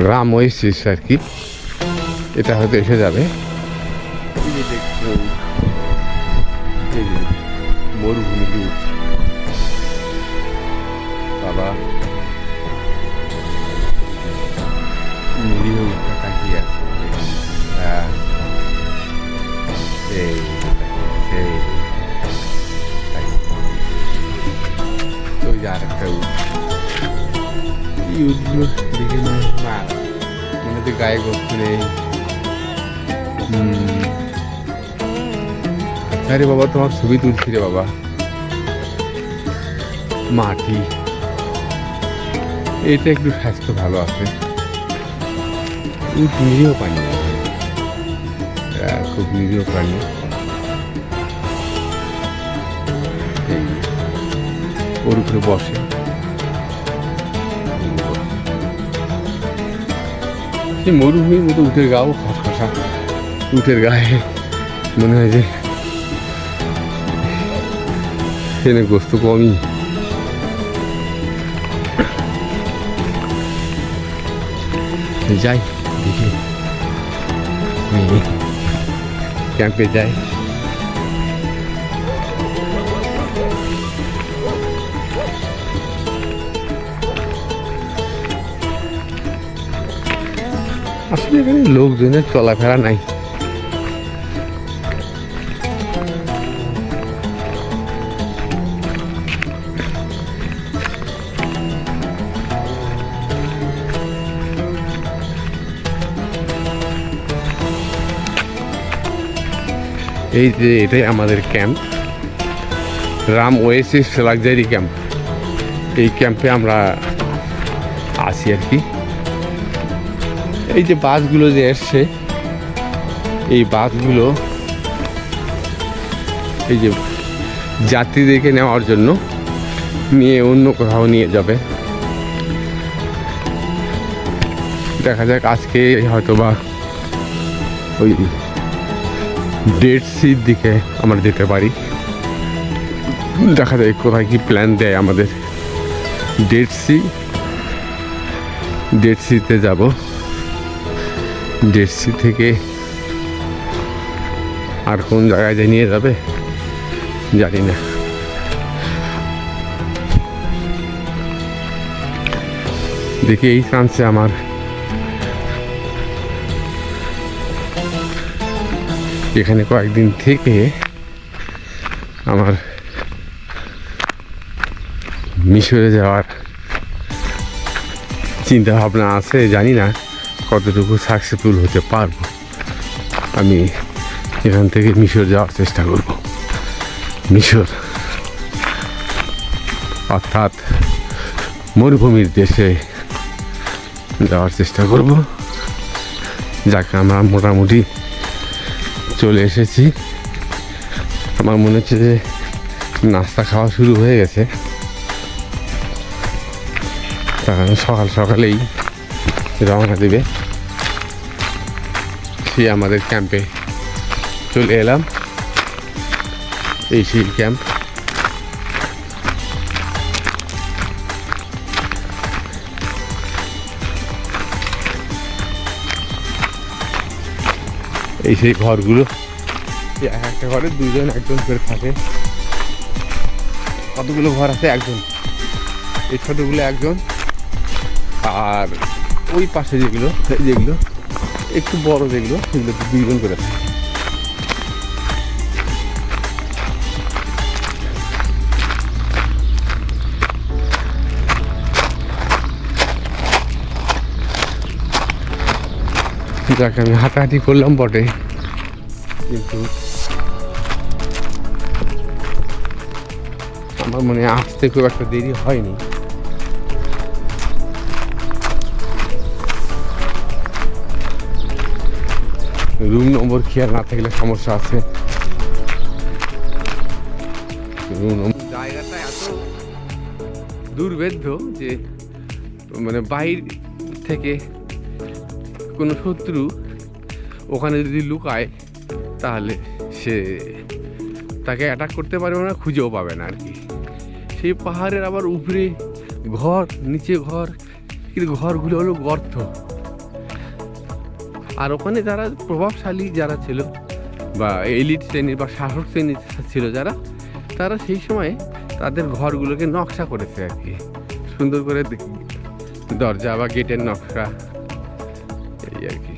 Ram Oasis আর কি, এটা হয়তো এসে যাবে। মরুভূমি উঠ বাবা, নিরীহ উঠটা তাকিয়ে আছে। ওই যে আর একটা উঠ, কি উঠগুলো দেখে না মনে হচ্ছে গায়ে গোস্ত নেই। আচ্ছা রে বাবা, তোমার ছবি তুলছি রে বাবা। মাটি, এটা একটু স্বাস্থ্য ভালো আছে। উঠ নিরীহ প্রাণী, খুব নিরীহ প্রাণী। ওর উপরে বসে, সেই মরুভূমির মতো উটের গাও খসখসা। উটের গায়ে মনে হয় যে সেখানে গোস্ত কমই। যাই দেখি, ক্যাম্পে যাই। আসলে এখানে লোকজনের চলাফেরা নাই। এই যে এটাই আমাদের camp, Ram Oasis luxury camp. এই ক্যাম্পে আমরা আছি আর কি। এই যে বাসগুলো যে এসছে, এই বাসগুলো এই যে যাত্রীদেরকে নেওয়ার জন্য নিয়ে অন্য কোথাও নিয়ে যাবে। দেখা যাক, আজকে হয়তো বা ওই ডেড সির দিকে আমরা যেতে পারি। দেখা যায় কোথায় কি প্ল্যান দেয় আমাদের। ডেড সিতে যাব। ডেড সি থেকে আর কোন জায়গায় যে নিয়ে যাবে জানি না। দেখি এই চান্সে আমার এখানে কয়েকদিন থেকে আমার মিশরে যাওয়ার চিন্তা ভাবনা আছে। জানি না কতটুকু সাকসেসফুল হতে পারবো। আমি এখান থেকে মিশর যাওয়ার চেষ্টা করব। মিশর অর্থাৎ মরুভূমির দেশে যাওয়ার চেষ্টা করব। যাকে আমরা মোটামুটি চলে এসেছি। আমার মনে হচ্ছে যে নাস্তা খাওয়া শুরু হয়ে গেছে, কারণ সকাল সকালেই রওনা দেবে। সে আমাদের ক্যাম্পে চলে এলাম। এই সেই ক্যাম্প। এই সেই ঘরগুলো, একটা ঘরে দুজন একজন করে থাকে। কতগুলো ঘর আছে? একজন। এই ছোটগুলো একজন, আর ওই পাশে যেগুলো একটু বড় যেগুলো সেগুলো দুইজন করে থাকে। যাকে আমি হাঁটাহাঁটি করলাম বটে, কিন্তু আমার মনে আসতে খুব একটা দেরি হয়নি। রুম নম্বর খেয়াল না থাকলে সমস্যা আছে। জায়গাটা এত দুর্ভেদ্য যে মানে বাইর থেকে কোনো শত্রু ওখানে যদি লুকায় তাহলে সে তাকে অ্যাটাক করতে পারবে না, খুঁজেও পাবে না আর কি। সেই পাহাড়ের আবার উপরে ঘর, নিচে ঘর, কিন্তু ঘরগুলো হলো গর্ত। আর ওখানে যারা প্রভাবশালী যারা ছিল বা এলিট শ্রেণীর বা শাসক শ্রেণীর ছিল যারা, তারা সেই সময় তাদের ঘরগুলোকে নকশা করেছে আর কি, সুন্দর করে দরজা বা গেটের নকশা, এই আর কি।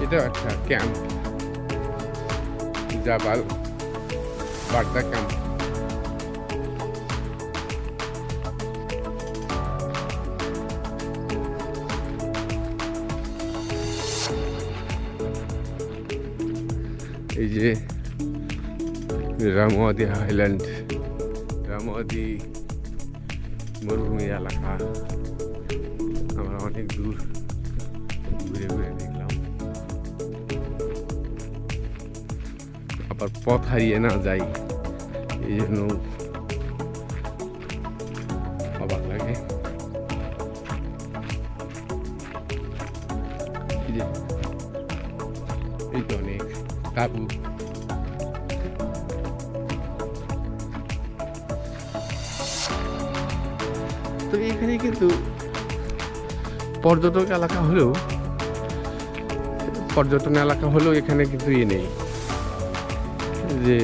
এটা একটা ক্যাম্প, জাবাল বাগদা ক্যাম্প। এই যে রামোয়াদি হাইল্যান্ড, রামোয়াদি মরুভূমি এলাকা, আমরা অনেক দূর ঘুরে ঘুরে দেখলাম, আবার পথ হারিয়ে না যাই এই জন্য অবাক লাগে। এই তো অনেক তাবু, তো এখানে কিন্তু পর্যটন এলাকা হলেও এখানে কিন্তু নেই যে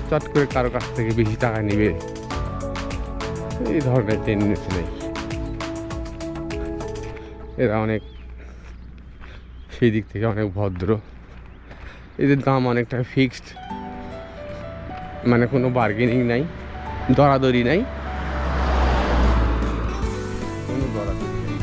চট করে কারো কাছ থেকে বেশি টাকা নিবে, এই ধরনের টেন্ডেন্সি নেই। এরা অনেক সেই দিক থেকে অনেক ভদ্র, এদের দাম অনেকটা ফিক্সড, মানে কোনো বার্গেনিং নাই, দরাদরি নাই, কোনো দরাদরি নেই।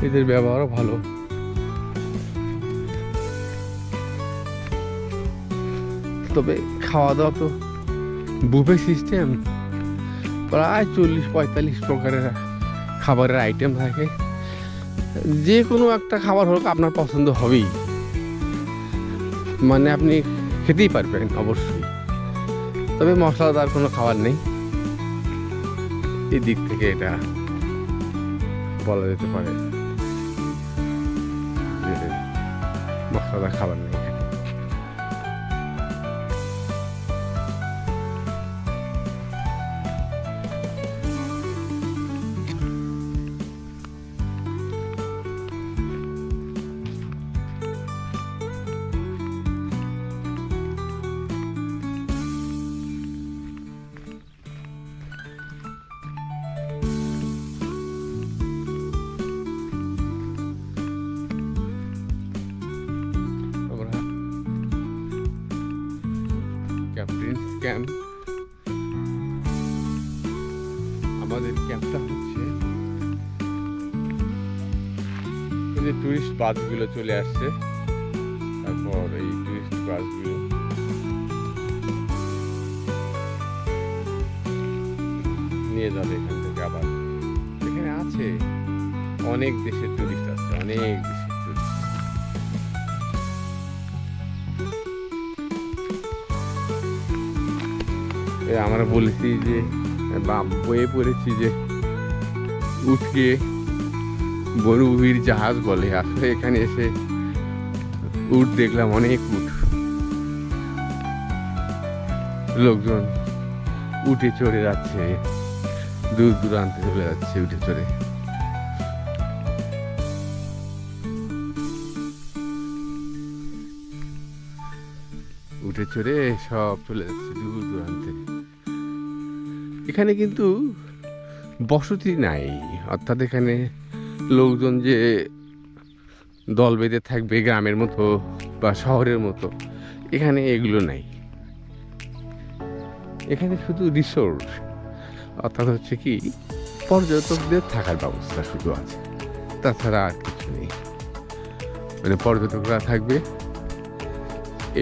এদের ব্যবহারও ভালো। তবে খাওয়া দাওয়া তো বুফে সিস্টেম, প্রায় 40-45 প্রকারের খাবারের আইটেম থাকে, যে কোনো একটা খাবার হোক আপনার পছন্দ হবেই, মানে আপনি খেতেই পারবেন অবশ্যই। তবে মশলাদার কোনো খাবার নেই, এই দিক থেকে এটা বলা যেতে পারে মশলাদার খাবার নেই। ক্যাম্প, আমাদের ক্যাম্পটা হচ্ছে এই যে টুরিস্ট বাসগুলো চলে আসছে, তারপর এই টুরিস্ট বাসগুলো নিয়ে যাবে এখান থেকে। আবার এখানে আছে অনেক দেশের টুরিস্ট আছে, অনেক দেশের টুরিস্ট। আমরা বলেছি যে বইয়ে পড়েছি যে উঠকে বড়ুভির জাহাজ বলে, আসলে এখানে এসে উট দেখলাম, অনেক উট, লোকজন উঠে চড়ে যাচ্ছে, দূর দূরান্তে চলে যাচ্ছে উঠে চড়ে। উঠে চড়ে সব চলে যাচ্ছে দূর দূরান্তে। এখানে কিন্তু বসতি নাই, অর্থাৎ এখানে লোকজন যে দল বেঁধে থাকবে গ্রামের মতো বা শহরের মতো, এখানে এগুলো নাই। এখানে শুধু রিসোর্ট, অর্থাৎ হচ্ছে কি পর্যটকদের থাকার ব্যবস্থা শুধু আছে, তাছাড়া আর কিছু নেই। মানে পর্যটকরা থাকবে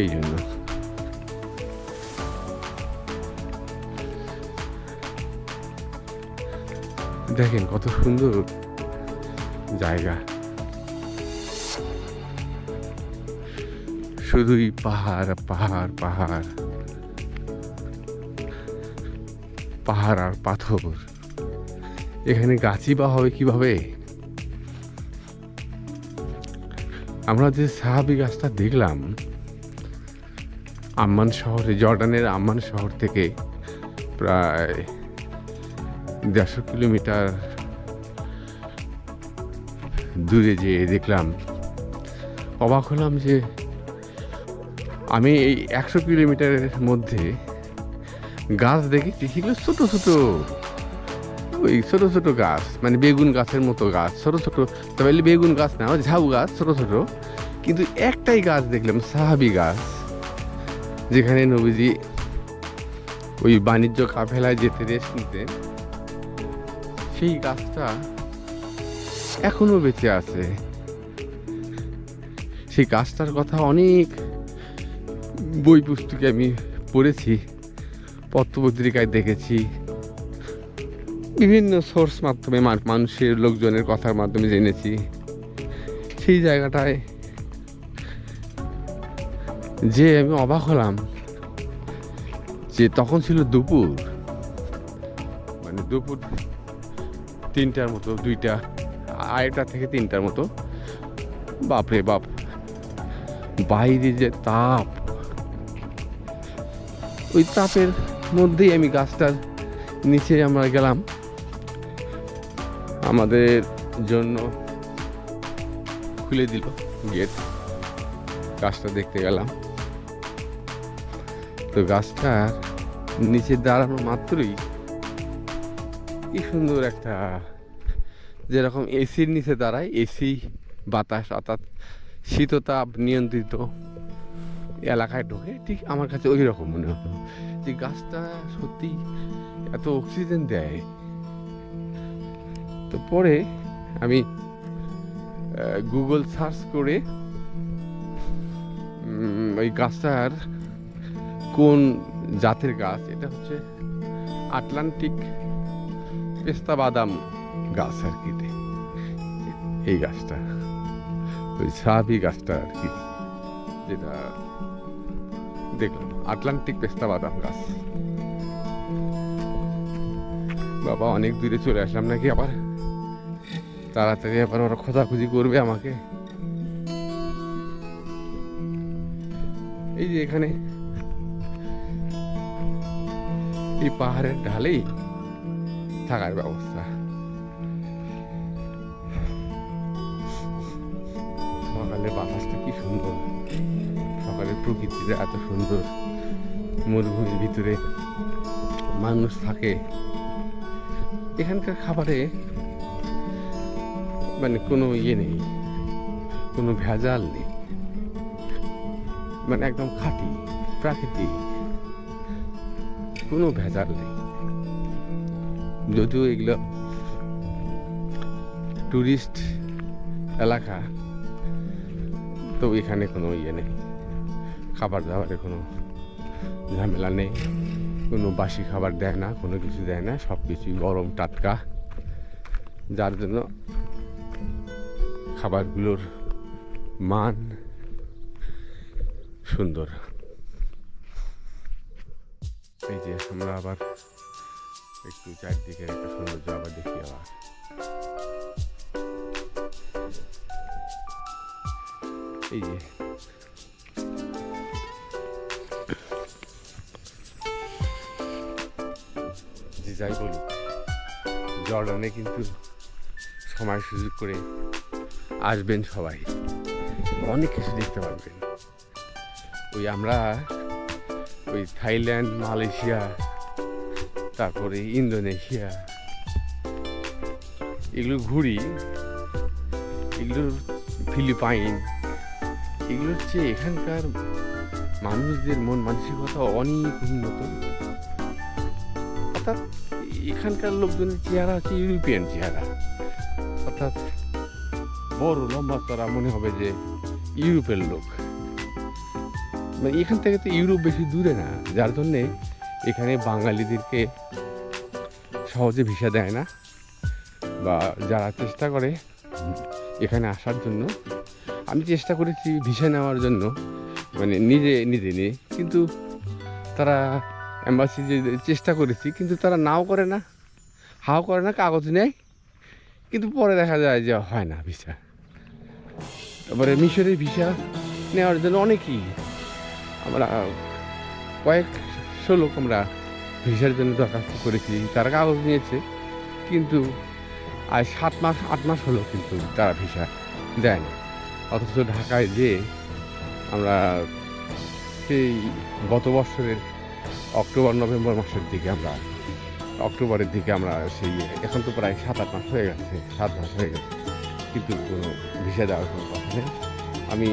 এই জন্য। দেখেন কত সুন্দর জায়গা, শুধুই পাহাড় পাহাড় পাহাড়, পাহাড় আর পাথর। এখানে গাছই বা হবে কিভাবে? আমরা যে সাহাবি গাছটা দেখলাম আম্মান শহরে, জর্ডানের আম্মান শহর থেকে প্রায় 150 কিলোমিটার দূরে যেয়ে দেখলাম, অবাক হলাম যে আমি এই 100 কিলোমিটারের মধ্যে গাছ দেখেছি সেগুলো ছোটো ছোটো, ওই ছোটো ছোটো গাছ, মানে বেগুন গাছের মতো গাছ, ছোটো ছোটো। তবে বেগুন গাছ না, ঝাউ গাছ, ছোটো ছোটো। কিন্তু একটাই গাছ দেখলাম সাহাবি গাছ, যেখানে নবীজি ওই বাণিজ্য কাফেলায় যেতে রেস্ট নিতেন। সেই গাছটা এখনো বেঁচে আছে। সেই গাছটার কথা অনেক বই পুস্তকে আমি পড়েছি, পত্রপত্রিকায় দেখেছি, বিভিন্ন সোর্স মাধ্যমে মানুষের লোকজনের কথার মাধ্যমে জেনেছি। সেই জায়গাটায় যে আমি অবাক হলাম যে তখন ছিল দুপুর, মানে দুপুর 3টার মতো, 2টা, 2:30 থেকে 3টার মতো। বাপরে বাপ, বাইরে যে তাপ, ওই তাপের মধ্যেই আমি গাছটার নিচে আমরা গেলাম, আমাদের জন্য খুলে দিল গেট, গাছটা দেখতে গেলাম। তো গাছটার নিচে দাঁড়ানো মাত্রই কি সুন্দর একটা, যেরকম এসির নিচে দাঁড়ায়, এসি বাতাস অর্থাৎ শীততাপ নিয়ন্ত্রিত এলাকায় ঢোকে, ঠিক আমার কাছে ওই রকম মনে হলো যে গাছটা সত্যি এত অক্সিজেন দেয়। তো পরে আমি গুগল সার্চ করে ওই গাছটার কোন জাতের গাছ, এটা হচ্ছে আটলান্টিক পেস্তা বাদাম গাছ আর কি, এই গাছটা ওই সাহাবি গাছটা আর কি, যেটা দেখলাম আটলান্টিক পেস্তা বাদাম গাছ। বাবা, অনেক দূরে চলে আসলাম নাকি আবার, তাড়াতাড়ি আবার ওরা খোঁজাখুঁজি করবে আমাকে। এই যে এখানে এই পাহাড়ের ঢালেই থাকার ব্যবস্থা। সকালে বাতাসটা কি সুন্দর, সকালের প্রকৃতিটা এত সুন্দর, মরুভূমির ভিতরে মানুষ থাকে। এখানকার খাবারে মানে কোনো ইয়ে নেই, কোনো ভেজাল নেই, মানে একদম খাঁটি প্রাকৃতিক, কোনো ভেজাল নেই। যদিও এগুলো টুরিস্ট এলাকা, তো এখানে কোনো ইয়ে নেই, খাবার দাবারের কোনো ঝামেলা নেই, কোনো বাসি খাবার দেয় না, কোনো কিছু দেয় না, সব কিছুই গরম টাটকা, যার জন্য খাবারগুলোর মান সুন্দর। এই যে আমরা আবার একটু চারদিকের একটা সৌন্দর্য আবার দেখি। আবার এই যে যাই বলুক, জর্ডানে কিন্তু সময় সুযোগ করে আসবেন সবাই, অনেক কিছু দেখতে পারবেন। ওই আমরা ওই থাইল্যান্ড, মালয়েশিয়া, তারপরে ইন্দোনেশিয়া এগুলো ঘুরি, এগুলোর ফিলিপাইন, এগুলোর চেয়ে এখানকার মানুষদের মন মানসিকতা অনেক উন্নত। অর্থাৎ এখানকার লোকজনের চেহারা হচ্ছে ইউরোপিয়ান চেহারা, অর্থাৎ বড় লম্বা চড়া, মনে হবে যে ইউরোপের লোক। মানে এখান থেকে তো ইউরোপ বেশি দূরে না, যার জন্যে এখানে বাঙালিদেরকে সহজে ভিসা দেয় না, বা যারা চেষ্টা করে এখানে আসার জন্য। আমি চেষ্টা করেছি ভিসা নেওয়ার জন্য, মানে নিজে নিয়ে, কিন্তু তারা এম্বাসি যে চেষ্টা করেছি, কিন্তু তারা নাও করে না, হাও করে না, কাগজ নেয়, কিন্তু পরে দেখা যায় যে হয় না ভিসা। তারপরে মিশরের ভিসা নেওয়ার জন্য অনেকেই, আমরা কয়েকশো লোক আমরা ভিসার জন্য দরখাস্ত করেছি, তারা কাগজ নিয়েছে, কিন্তু আজ 7 মাস 8 মাস হলো কিন্তু তারা ভিসা দেয় না। অথচ ঢাকায় যে আমরা সেই গত বছরের অক্টোবর নভেম্বর মাসের দিকে অক্টোবরের দিকে আমরা সেই, এখন তো প্রায় 7-8 মাস হয়ে গেছে, 7 মাস হয়ে গেছে, কিন্তু কোনো ভিসা দেওয়ার কোনো কথা নেই। আমি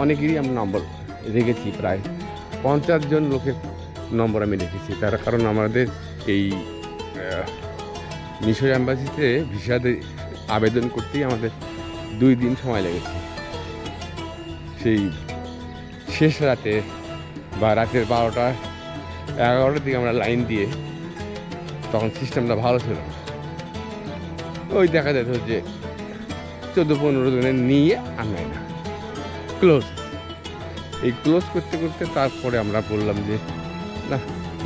অনেকেরই আমি নম্বর রেখেছি, প্রায় 50 জন লোকের নম্বর আমি রেখেছি। তার কারণ আমাদের এই মিশর অ্যাম্বাসিতে ভিসাতে আবেদন করতেই আমাদের 2 দিন সময় লেগেছে। সেই শেষ রাতে বা রাতের 12টা-11টার দিকে আমরা লাইন দিয়ে, তখন সিস্টেমটা ভালো ছিল না, ওই দেখা যেত যে 14-15 জনের নিয়ে আর নেয় না, ক্লোজ। এই ক্লোজ করতে করতে তারপরে আমরা বললাম যে না,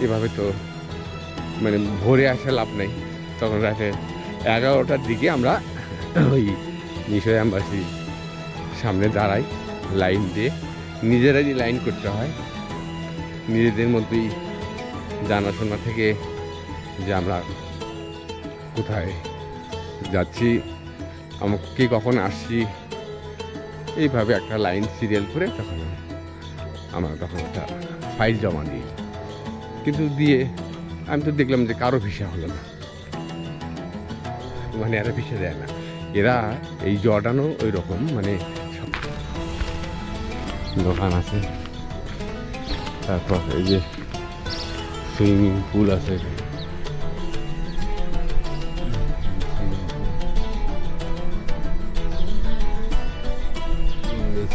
এভাবে তো মানে ভোরে আসা লাভ নেই। তখন রাতে 11টার দিকে আমরা ওই মিশর অ্যাম্বাসির সামনে দাঁড়াই, লাইন দিয়ে, নিজেরাই লাইন করতে হয়, নিজেদের মধ্যেই জানাশোনা থেকে যে আমরা কোথায় যাচ্ছি, আমাকে কখন আসছি, এইভাবে একটা লাইন সিরিয়াল করে তখন আমরা একটা ফাইল জমা দিই। কিন্তু দিয়ে আমি তো দেখলাম যে কারো ভিসা হলো না, মানে এরা ভিসা দেয় না। এরা এই জর্ডানও ওই রকম, মানে দোকান আছে, তারপর এই যে সুইমিং পুল আছে,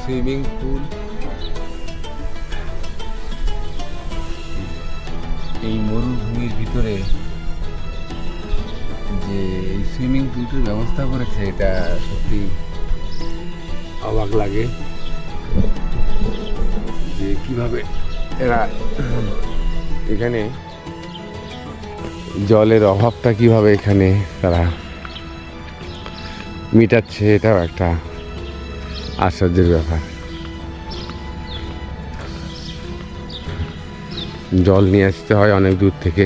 সুইমিং পুল, এই মরুভূমির ভিতরে যে এই সুইমিং পুলটির ব্যবস্থা করেছে, এটা সত্যি অবাক লাগে যে কিভাবে এরা এখানে জলের অভাবটা কিভাবে এখানে তারা মিটাচ্ছে, এটাও একটা আশ্চর্যের ব্যাপার। জল নিয়ে আসতে হয় অনেক দূর থেকে।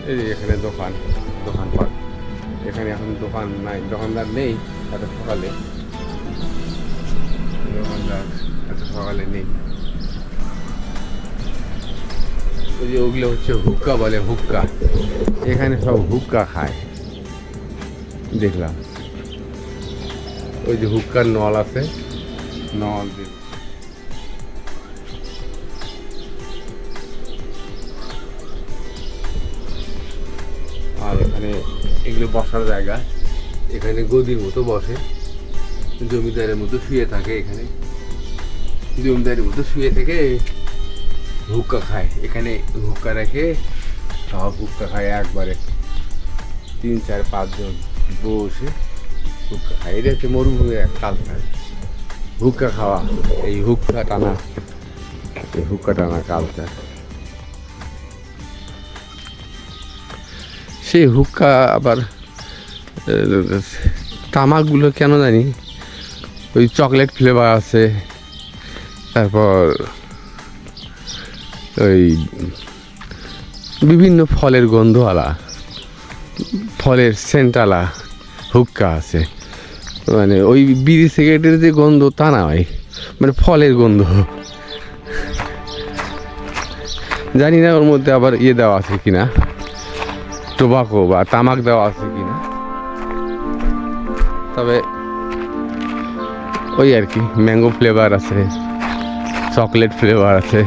এই যে এখানে দোকানপাট, এখানে এখন দোকান নাই, দোকানদার নেই, এত সকালে নেই। ওই যে ওগুলো হচ্ছে হুক্কা বলে, হুক্কা, এখানে সব হুক্কা খায় দেখলাম। ওই যে হুক্কার নল আছে, নল দিয়ে আর এখানে এগুলো বসার জায়গা, এখানে গদির মতো বসে, জমিদারের মতো শুয়ে থাকে, এখানে জমিদারের মতো শুয়ে থেকে হুক্কা খায়। এখানে হুক্কা রেখে সব হুক্কা খায় একবারে, 3-4-5 জন বসে হুক্কা খায়। এটা হচ্ছে মরুভূমির এক কালচার, হুক্কা খাওয়া, এই হুক্কা টানা কালচার। সেই হুক্কা আবার তামাকগুলো কেন জানি ওই চকলেট ফ্লেভার আছে, তারপর ওই বিভিন্ন ফলের গন্ধওয়ালা, ফলের সেন্টওয়ালা হুক্কা আছে। মানে ওই বিড়ি সিগারেটের যে গন্ধ তা নয়, মানে ফলের গন্ধ। জানি না ওর মধ্যে আবার ইয়ে দেওয়া আছে কিনা, টোবাকো বা তামাক দেওয়া আছে কিনা, তবে ওই আর কি ম্যাঙ্গো ফ্লেভার আছে, চকলেট ফ্লেভার আছে,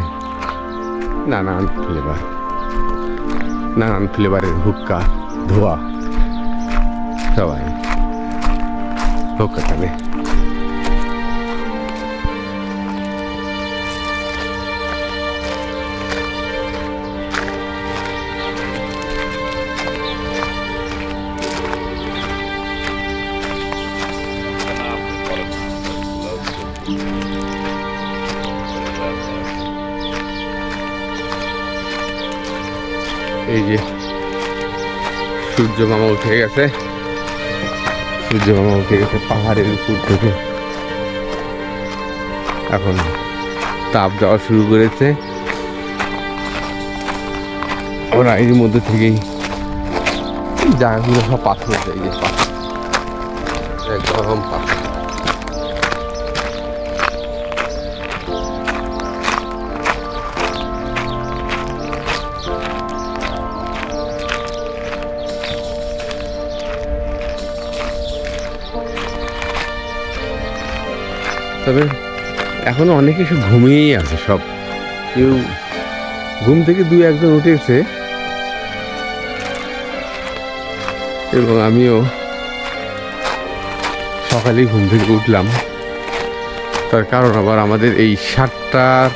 নানান ফ্লেভারের হুক্কা, ধোয়া, সবাই হুক্কা টানে। এই যে সূর্য মামা উঠে গেছে, সূর্য মামা উঠে গেছে পাহাড়ের উপর থেকে। এখন তাপ দেওয়া শুরু করেছে। ওরা এর মধ্যে থেকেই জায়গাগুলো সব পাথর হচ্ছে, এই যে পাথর, একদম পাথর। তবে এখনো অনেকে সব ঘুমিয়েই আছে, সব কেউ ঘুম থেকে 2-1জন উঠেছে এবং আমিও সকালেই ঘুম থেকে উঠলাম। তার কারণ আবার আমাদের এই 7টার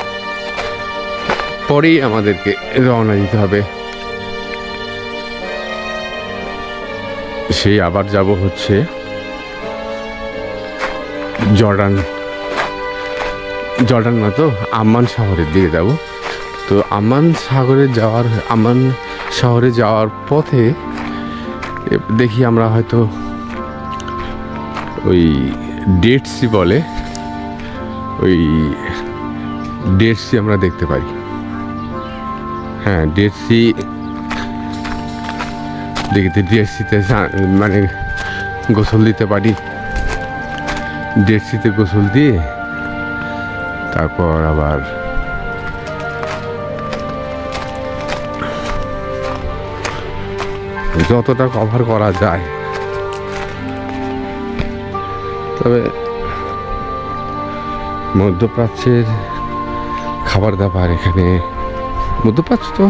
পরেই আমাদেরকে রওনা দিতে হবে। সেই আবার যাব হচ্ছে জর্ডান না তো, আম্মান শহরের দিকে যাব। তো আম্মান শহরে যাওয়ার পথে দেখি আমরা হয়তো ওই ডেড সি বলে, ওই ডেড সি আমরা দেখতে পাই। হ্যাঁ, ডেড সি দেখতে, ডেড সিতে মানে গোসল দিতে পারি। ডেড সিতে গোসল দিয়ে তারপর আবার যতটা কভার করা যায়। তবে মধ্যপ্রাচ্যের খাবার দাবার এখানে, মধ্যপ্রাচ্য তো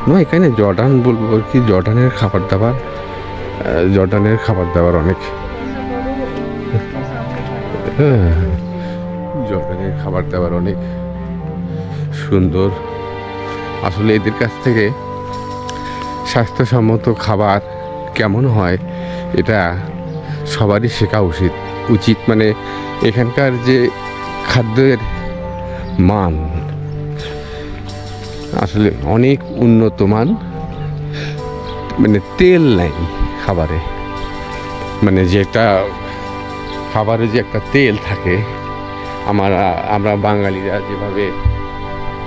নয়, এখানে জর্ডান বলবো আর কি, জর্ডানের খাবার দাবার অনেক, জর্ডানের খাবার দাবার অনেক সুন্দর। আসলে এদের কাছ থেকে স্বাস্থ্যসম্মত খাবার কেমন হয় এটা সবারই শেখা উচিত। মানে এখানকার যে খাদ্যের মান আসলে অনেক উন্নত মান। মানে তেল নাই খাবারে, মানে যেটা খাবারে যে একটা তেল থাকে, আমরা বাঙালিরা যেভাবে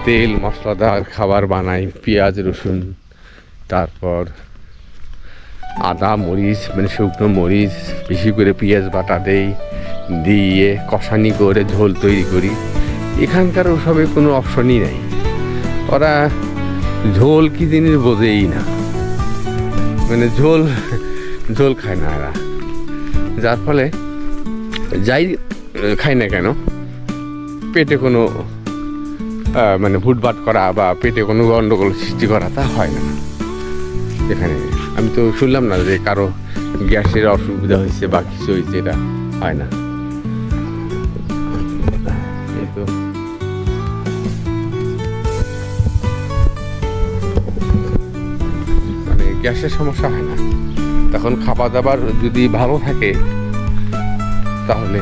তেল মশলাদার খাবার বানাই, পেঁয়াজ রসুন, তারপর আদা মরিচ, মানে শুকনো মরিচ বেশি করে পেঁয়াজ বাটা দিয়ে কষানি করে ঝোল তৈরি করি। এখানকার ওসবের কোনো অপশনই নেই। ওরা ঝোল কি জিনিস বোঝেই না, মানে ঝোল খায় না এরা। যার ফলে যাই খাই না কেন পেটে কোনো মানে ভুটভাট করা বা পেটে কোনো গন্ডগোল সৃষ্টি করা তা হয় না এখানে। আমি তো শুনলাম না যে কারো গ্যাসের অসুবিধা হয়েছে বা কিছু হয়েছে, এটা হয় না। এই তো মানে গ্যাসের সমস্যা হয় না। তখন খাবার দাবার যদি ভালো থাকে তাহলে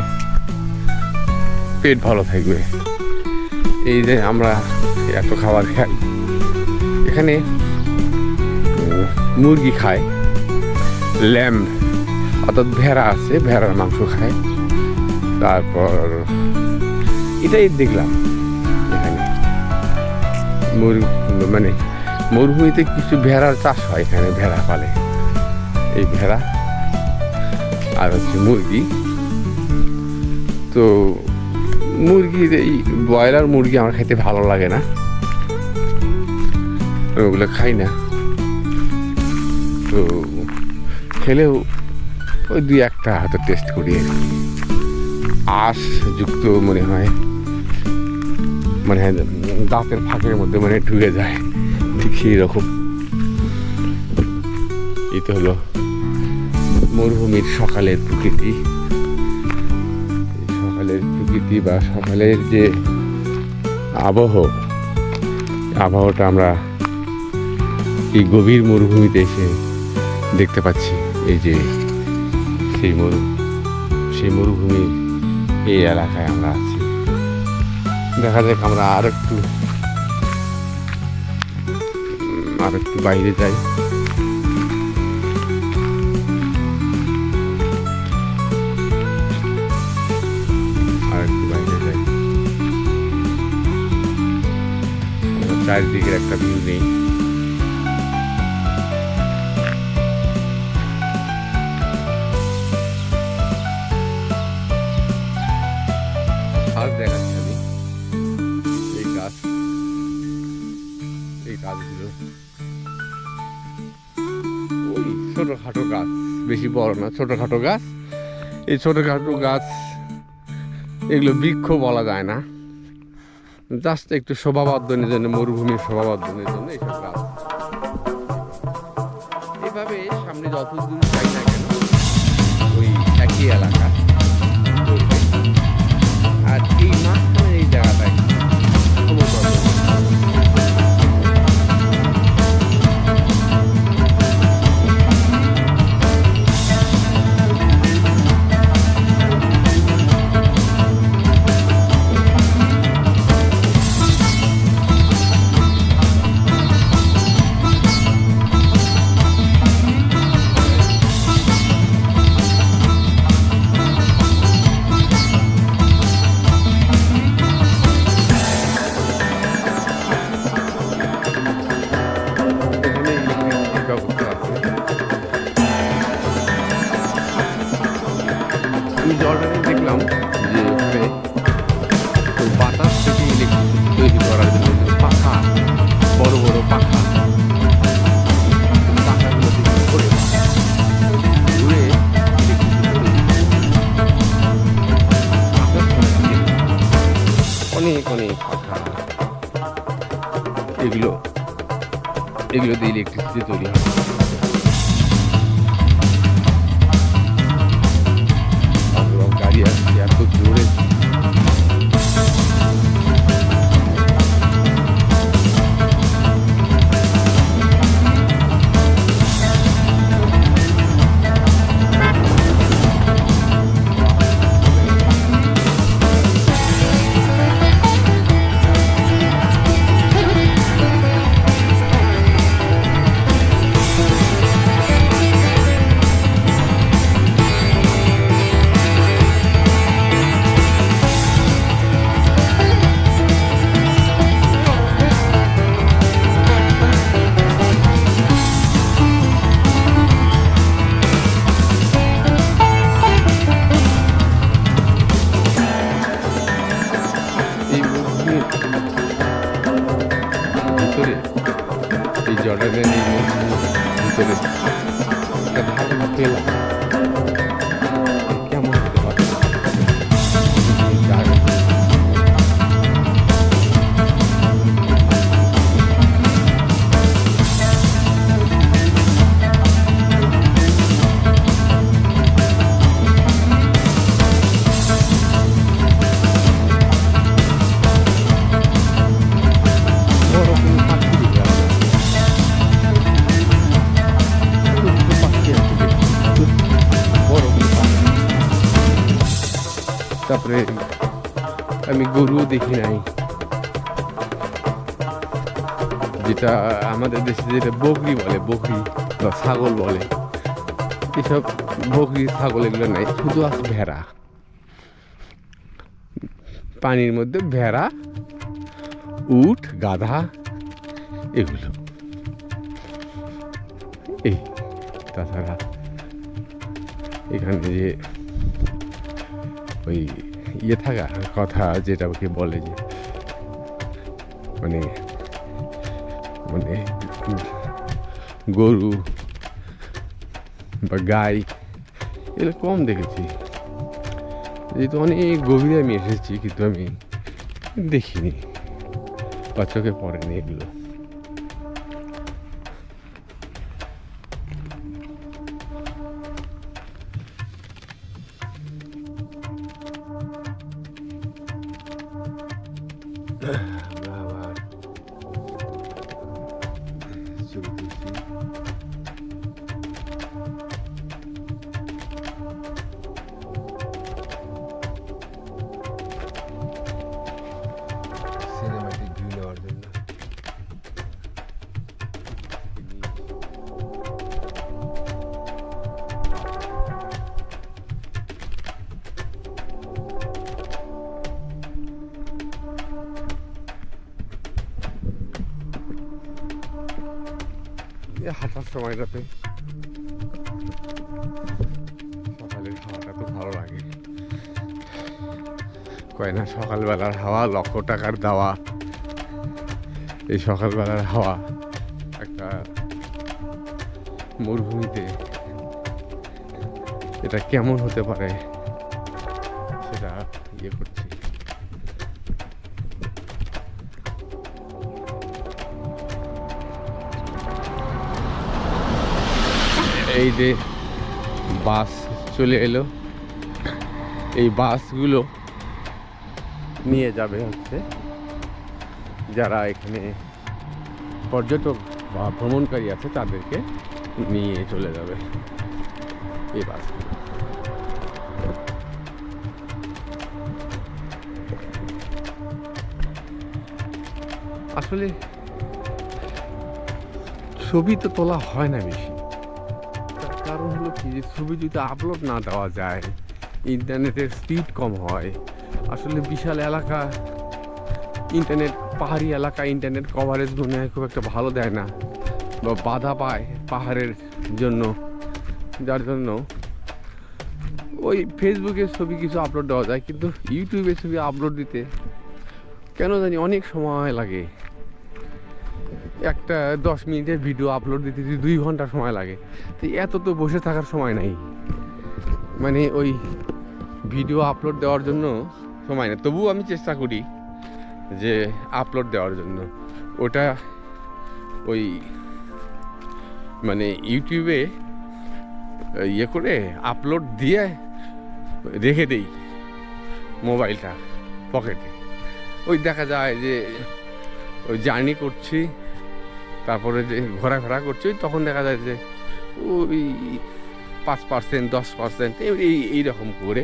পেট ভালো থাকবে। এই যে আমরা এত খাবার খাই, এখানে মুরগি খায়, ল্যাম্ব অর্থাৎ ভেড়া আছে, ভেড়ার মাংস খায়। তারপর এটাই দেখলাম এখানে মানে মরুভূমিতে কিছু ভেড়ার চাষ হয়, এখানে ভেড়া পালে। এই ভেড়া আর হচ্ছে মুরগি। তো মুরগির এই ব্রয়লার মুরগি আমার খেতে ভালো লাগে না, ওগুলো খাই না। তো খেলেও ওই 2-1টা হয়তো টেস্ট করি, আঁশ যুক্ত মনে হয়, মানে দাঁতের ফাঁকের মধ্যে মানে ঢুকে যায়, ঠিক সেই রকম। এই তো হলো মরুভূমির সকালের প্রকৃতি। সকালের প্রকৃতি বা সকালের যে আবহাওয়াটা আমরা এই গভীর মরুভূমিতে এসে দেখতে পাচ্ছি। এই যে সেই মরুভূমির এই এলাকায় আমরা আছি। দেখা যাক আমরা আর একটু আর একটু বাইরে যাই। আর একটু বাইরে যাই, চারিদিকের একটা ভিউ নেই। গাছ দেখাচ্ছি আমি, এই গাছ, এই গাছগুলো ওই ছোটখাটো গাছ, বেশি বড় না, ছোটখাটো গাছ। এই ছোটখাটো গাছ এগুলো বৃক্ষ বলা যায় না, জাস্ট একটু শোভাবর্ধনের জন্য, মরুভূমির শোভাবর্ধনের জন্য এইসব গাছ। এইভাবে সামনে যত দূর যাই না কেন ওই একই এলাকা, আর এই মাঝখানে এই জায়গাটায় জর্ডানে দেখলাম যে ওখানে ওই বাতাস থেকে ইলেকট্রিসিটি তৈরি করার জন্য পাখা, বড় বড় পাখা, পাখাগুলো থেকে ঘুরে ঘুরে অনেক অনেক পাখা, এগুলো দিয়ে ইলেকট্রিসিটি তৈরি হয়। গাড়ি আসছে এত জোরে, এই জর্ডানের এই ভিতরে একটা ধারণা পেলাম কেমন হতে পারে। তারপরে আমি গরুও দেখি নাই, যেটা আমাদের দেশে যেটা বকরি বলে, বকরি বা ছাগল বলে, এসব বকরি ছাগল এগুলো নাই, শুধু আছে ভেড়া। পানির মধ্যে ভেড়া, উট, গাধা এগুলো, এই তাছাড়া এখানে যে ওই ইয়ে থাকা কথা, যেটা ওকে বলে যে মানে মানে গরু বা গাই এগুলো কম দেখেছি। যেহেতু অনেক গভীরে আমি এসেছি, কিন্তু আমি দেখিনি বা চোখে পড়েনি এগুলো। সিনেমাটিক ভিউ নেওয়ার জন্য এই হাঁটার সময়টাতে সকালের হাওয়াটা তো ভালো লাগে। কয় না সকালবেলার হাওয়া লক্ষ টাকার দাওয়া। এই সকালবেলার হাওয়া একটা মরুভূমিতে এটা কেমন হতে পারে সেটা ইয়ে করছি। এই যে বাস চলে এলো, এই বাসগুলো নিয়ে যাবে হচ্ছে যারা এখানে পর্যটক বা ভ্রমণকারী আছে তাদেরকে নিয়ে চলে যাবে এই বাসগুলো। আসলে ছবি তো তোলা হয় না বেশি, তার কারণ হলো কি যে ছবি যদি আপলোড না দেওয়া যায়, ইন্টারনেটের স্পিড কম হয়। আসলে বিশাল এলাকা ইন্টারনেট, পাহাড়ি এলাকা ইন্টারনেট কভারেজ মনে হয় খুব একটা ভালো দেয় না বা বাধা পায় পাহাড়ের জন্য, যার জন্য ওই ফেসবুকের ছবি কিছু আপলোড দেওয়া যায়, কিন্তু ইউটিউবে ছবি আপলোড দিতে কেন জানি অনেক সময় লাগে। একটা 10 মিনিটের ভিডিও আপলোড দিতে 2 ঘন্টা সময় লাগে। তো এত তো বসে থাকার সময় নাই, মানে ওই ভিডিও আপলোড দেওয়ার জন্য সময় নেই। তবুও আমি চেষ্টা করি যে আপলোড দেওয়ার জন্য। ওটা ওই মানে ইউটিউবে ইয়ে করে আপলোড দিয়ে রেখে দেই মোবাইলটা পকেটে। ওই দেখা যায় যে ওই জার্নি করছি, তারপরে যে ঘোরাফেরা করছি, তখন দেখা যায় যে ওই 5%, 10% এইরকম করে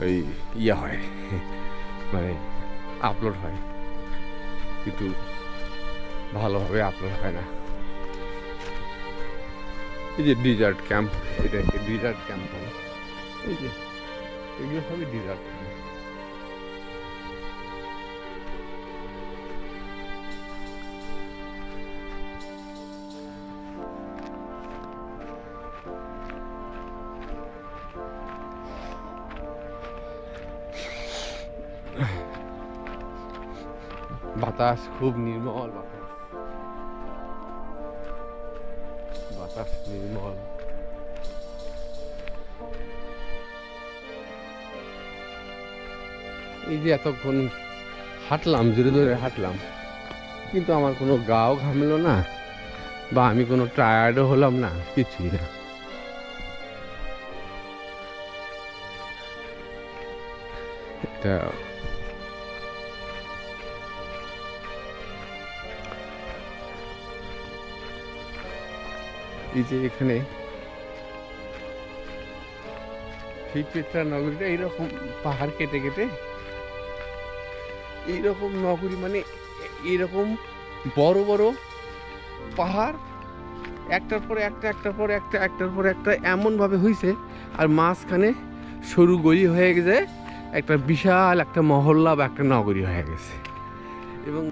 ওই ইয়ে হয়, মানে আপলোড হয়, কিন্তু ভালোভাবে আপলোড হয় না। এই যে ডিজার্ট ক্যাম্প, এটাকে ডিজার্ট ক্যাম্প বলে। এই যে এগুলো সবই ডিজার্ট ক্যাম্প। বাতাস খুব নির্মল, বাতাস নির্মল। এই যে এতক্ষণ হাঁটলাম, জোরে জোরে হাঁটলাম, কিন্তু আমার কোনো গাও ঘামলো না বা আমি কোনো টায়ার্ডও হলাম না, কিছুই না। এটা এই যে এখানে শ্রীচেত্রা নগরীটা এইরকম পাহাড় কেটে কেটে এইরকম নগরী, মানে এইরকম বড় বড় পাহাড় একটার পর একটা, একটার পর একটা, একটার পর একটা এমনভাবে হয়েছে, আর মাঝখানে সরু গলি হয়ে গেছে, একটা বিশাল একটা মহল্লা বা একটা নগরী হয়ে গেছে। এবং